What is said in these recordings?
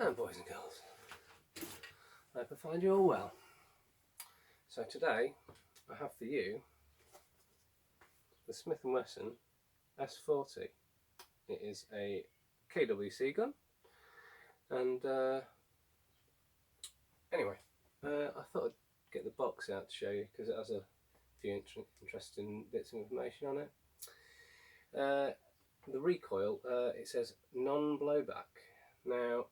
And boys and girls, I hope I find you all well. So today I have for you the Smith & Wesson S40. It is a Kwc gun, and anyway, I thought I'd get the box out to show you because it has a few interesting bits of information on it. The recoil, it says non-blowback. Now,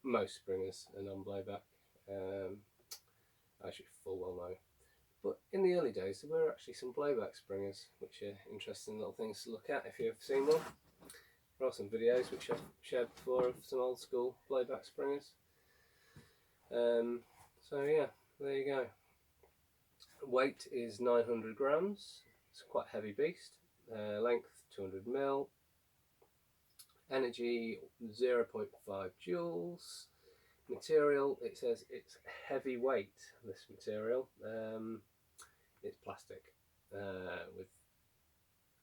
most springers are non-blowback, as you full well know. But in the early days, there were actually some blowback springers, which are interesting little things to look at if you've seen one. There are some videos which I've shared before of some old school blowback springers. So yeah, there you go. Weight is 900 grams. It's quite a heavy beast. Length 200 mil. Energy 0.5 joules. Material, it says it's heavy weight, this material. It's plastic with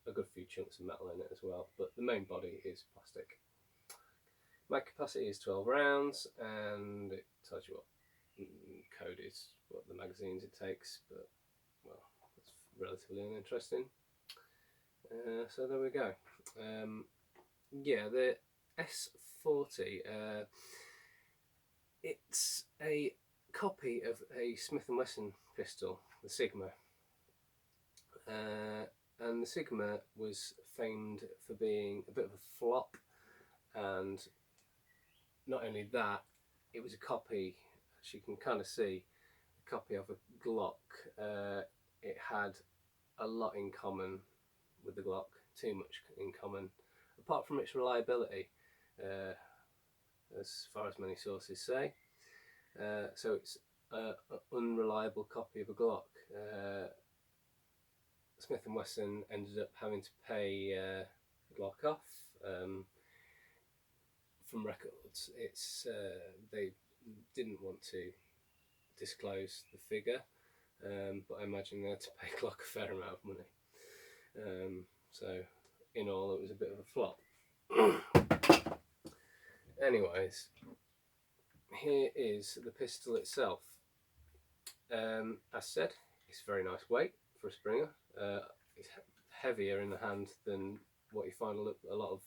a good few chunks of metal in it as well, but the main body is plastic. Mag capacity is 12 rounds, and it tells you what code is, what the magazines it takes, but well, it's relatively uninteresting. So there we go. Yeah, the S40, it's a copy of a Smith & Wesson pistol, the Sigma. And the Sigma was famed for being a bit of a flop, and not only that, it was a copy, as you can kind of see, a copy of a Glock. It had a lot in common with the Glock, too much in common, apart from its reliability, as far as many sources say. So it's an unreliable copy of a Glock. Smith & Wesson ended up having to pay Glock off from records. It's they didn't want to disclose the figure, but I imagine they had to pay Glock a fair amount of money. So in all, it was a bit of a flop. Anyways, here is the pistol itself. As said, it's very nice weight for a Springer. It's heavier in the hand than what you find a lot of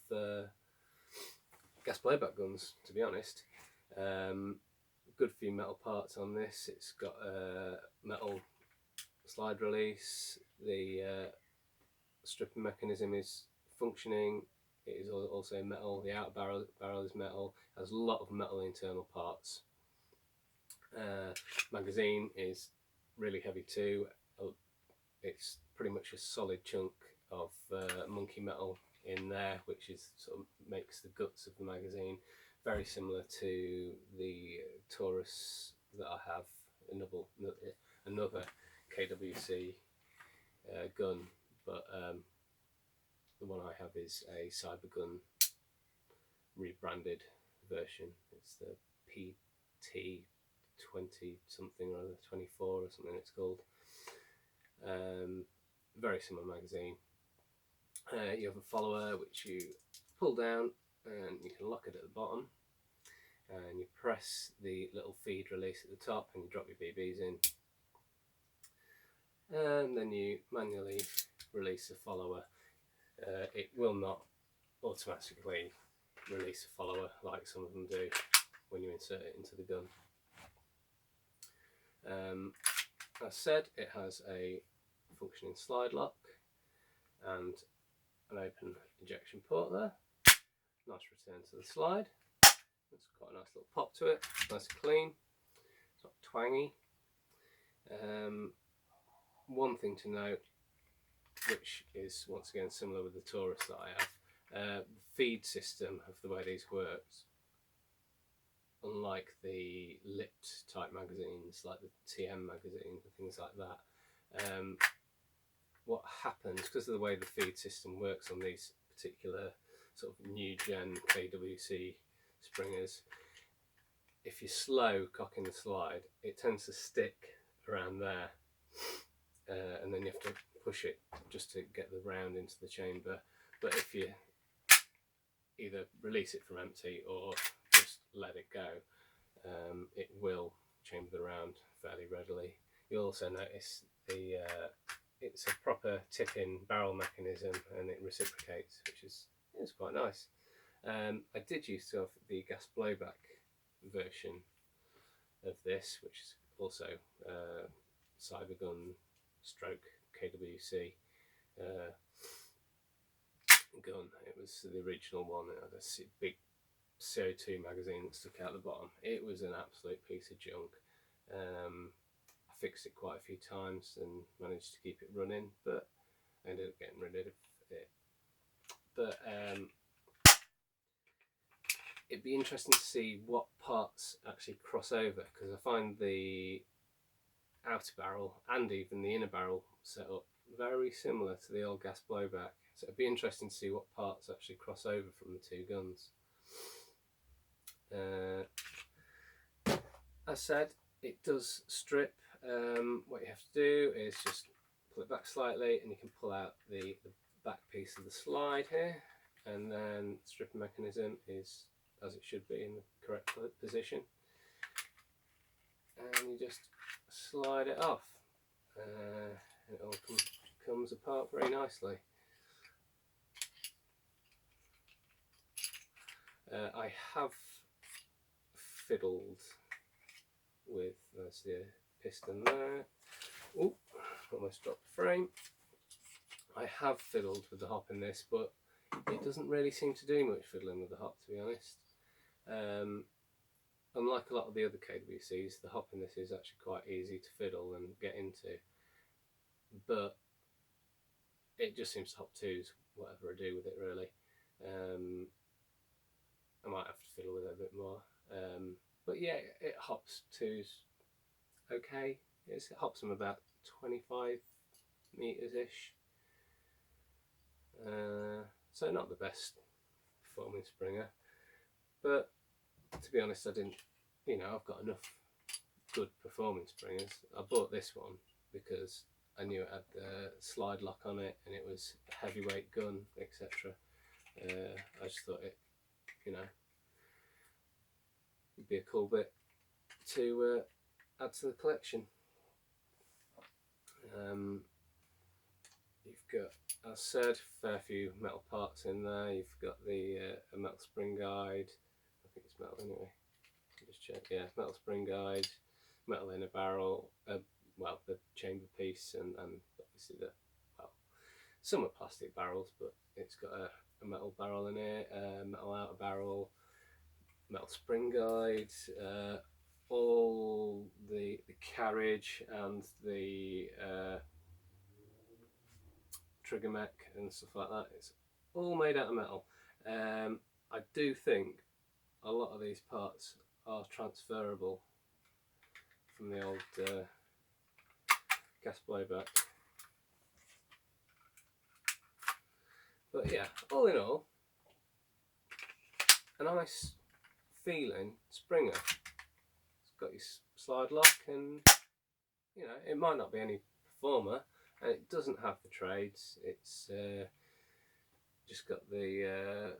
gas blowback guns, to be honest. Good few metal parts on this. It's got a metal slide release. The stripping mechanism is functioning. It is also metal. The outer barrel is metal. It has a lot of metal internal parts. Magazine is really heavy too. It's pretty much a solid chunk of monkey metal in there, which is sort of makes the guts of the magazine. Very similar to the Taurus that I have, another Kwc gun, but the one I have is a Cybergun rebranded version. It's the PT 20 something or other, 24 or something it's called. Very similar magazine. You have a follower which you pull down and you can lock it at the bottom, and you press the little feed release at the top and you drop your BBs in, and then you manually release the follower. It will not automatically release a follower like some of them do when you insert it into the gun. As said, it has a functioning slide lock and an open ejection port there. Nice return to the slide. It's got a nice little pop to it, nice and clean. It's not twangy. One thing to note, which is once again similar with the Taurus that I have, the feed system of the way these works, unlike the lipped type magazines like the TM magazines and things like that, what happens, because of the way the feed system works on these particular sort of new gen Kwc springers, if you're slow cocking the slide, it tends to stick around there, and then you have to push it just to get the round into the chamber. But if you either release it from empty or just let it go, it will chamber around fairly readily. You'll also notice it's a proper tip-in barrel mechanism, and it reciprocates, which is quite nice. I did used to have the gas blowback version of this, which is also Cybergun stroke KWC gun. It was the original one. It had a big CO2 magazine that stuck out the bottom. It was an absolute piece of junk. I fixed it quite a few times and managed to keep it running, but I ended up getting rid of it. But it'd be interesting to see what parts actually cross over, because I find the outer barrel and even the inner barrel setup very similar to the old gas blowback. So it'd be interesting to see what parts actually cross over from the two guns. As said, it does strip. What you have to do is just pull it back slightly, and you can pull out the back piece of the slide here, and then the stripping mechanism is as it should be in the correct position, and you just slide it off, and it all comes apart very nicely. I have fiddled with, there's the piston there. Oh, almost dropped the frame. I have fiddled with the hop in this, but it doesn't really seem to do much fiddling with the hop, to be honest. Unlike a lot of the other KWCs, the hop in this is actually quite easy to fiddle and get into, but it just seems to hop twos, whatever I do with it, really. I might have to fiddle with it a bit more, but yeah, it hops twos okay. It hops them about 25 meters ish, so not the best performing Springer, but to be honest, I didn't, I've got enough good performing Springers. I bought this one because I knew it had the slide lock on it, and it was a heavyweight gun, etc. I just thought it, would be a cool bit to add to the collection. You've got, as said, a fair few metal parts in there. You've got the a metal spring guide. I think it's metal anyway. Just check. Yeah, metal spring guide, metal inner barrel. Well, the chamber piece, and obviously some are plastic barrels, but it's got a metal barrel in it, metal outer barrel, metal spring guide, all the carriage and the trigger mech and stuff like that. It's all made out of metal. I do think a lot of these parts are transferable from the old gas blowback. But yeah, all in all, a nice feeling Springer. It's got your slide lock, and it might not be any performer, and it doesn't have the trades. It's just got the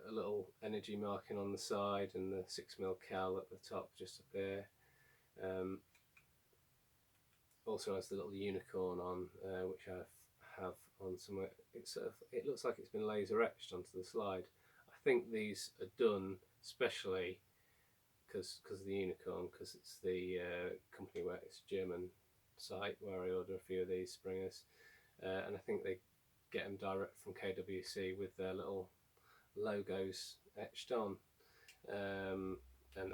a little energy marking on the side, and the 6mm cal at the top, just up there. Also has the little unicorn on, which I have on somewhere. It looks like it's been laser etched onto the slide. I think these are done specially because of the unicorn, because it's the company where it's a German site where I order a few of these Springers, and I think they get them direct from KWC with their little logos etched on, and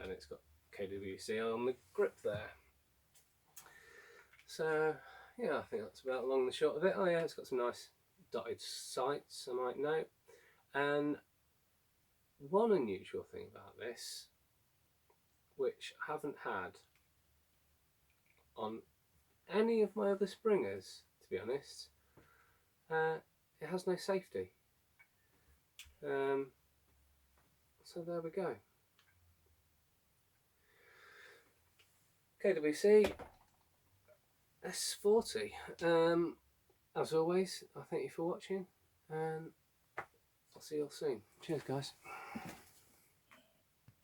it's got KWC on the grip there. So yeah, I think that's about long and the short of it. Oh yeah, it's got some nice dotted sights, I might note. And one unusual thing about this, which I haven't had on any of my other Springers, to be honest, it has no safety. So there we go. KWC S40. As always, I thank you for watching, and I'll see you all soon. Cheers, guys.